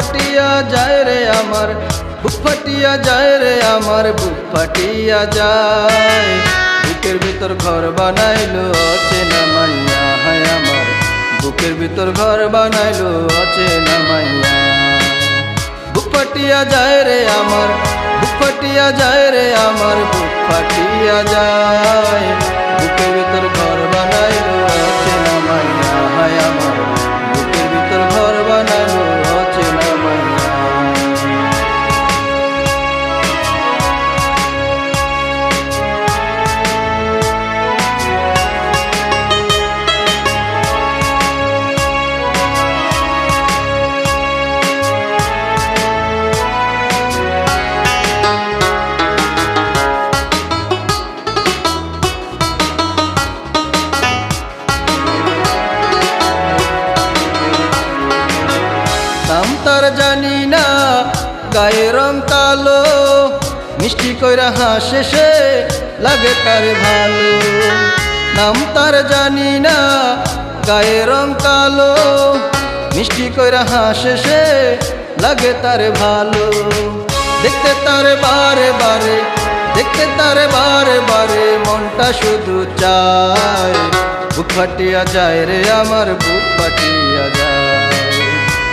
ফাটিয়া যায় রে আমার, বুক ফাটিয়া যায় রে আমার, বুক ফাটিয়া যায়। বুকের ভিতর ঘর বানাইলো অচেনা মাইয়া, হায় আমার বুকের ভিতর ঘর বানাইলো অচেনা মাইয়া। বুক ফাটিয়া যায় রে আমার, বুক ফাটিয়া যায় রে আমার, বুক ফাটিয়া যায়। বুকের ভিতর ঘর বানাইলো অচেনা মাইয়া, হায় আমার বুকের ভিতর ঘর বানাইলো অচেনা মাইয়া। নাম তার জানি না, গায়ে রং কালো, মিষ্টি কইরা হাসে সে লাগে তার ভালো। নাম তার জানি না, গায়ে রং কালো, মিষ্টি কইরা হাসে সে লাগে তার ভালো। দেখতে তার বারে বারে, দেখতে তার বারে বারে, মনটা শুধু চায়। বুক ফাটিয়া যায় রে আমার, বুক ফাটিয়া যায়,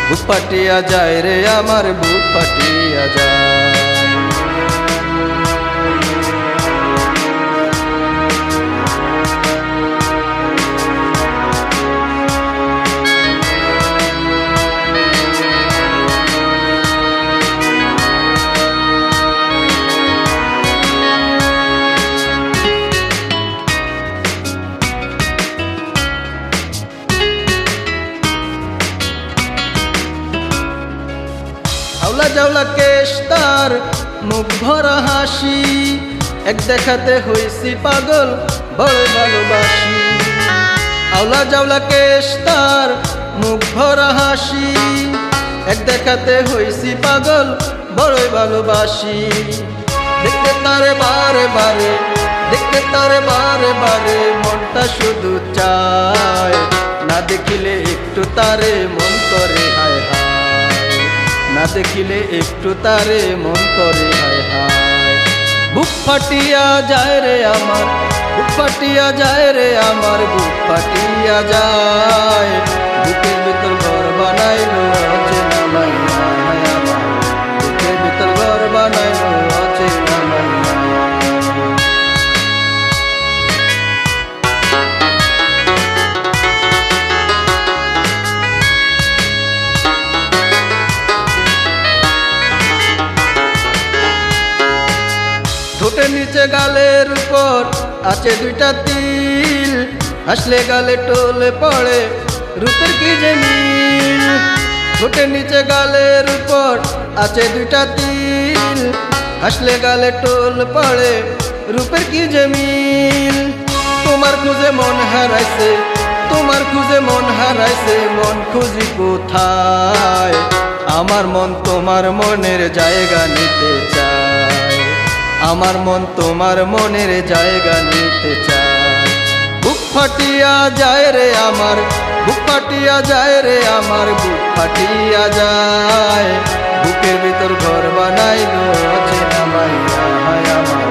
বুক ফাটিয়া যায় রে আমার, বুক ফাটিয়া যায়। আওলা জাওলা কেশ তার, মুখ ভরা হাসি, এক দেখাতে হইছি পাগল, বড় ভালোবাসি। আওলা জাওলা কেশ তার, মুখ ভরা হাসি, এক দেখাতে হইছি পাগল, বড় ভালোবাসি। দেখতে তারে বারে বারে, দেখতে তারে বারে বারে, মনটা শুধু চায়। না দেখিলে একটু তারে মন করে হায় হায়, না দেখিলে একটু তারে মন করে হায় হায়। বুক ফাটিয়া যায় রে আমার, বুক ফাটিয়া যায় রে আমার, বুক ফাটিয়া যায়। বুকের ভিতর ঘর বানাইলো অচেনা মাইয়া, হায় আমার বুকের ভিতর ঘর বানাইলো অচেনা মাইয়া। ঠোঁটের নিচে গালের উপর আছে দুইটা তিল, হাসলে গালে টোলে পড়ে রূপের কি যে মিল। ঠোঁটের নিচে গালের উপর আছে দুইটা তিল, হাসলে গালে টোল পড়ে রূপের কি যে মিল। তোমার খুঁজে মন হারাইছে, তোমার খুঁজে মন হারাইছে, মন খুঁজি কোথায়? আমার মন তোমার মনের জায়গা নিতে চায়, আমার মন তোমার মনের জায়গা নিতে চায়। বুক ফাটিয়া যায় রে আমার, বুক ফাটিয়া যায় রে আমার, বুক ফাটিয়া যায়। বুকের ভিতর ঘর বানাইলো অচেনা মাইয়া, হায় আমার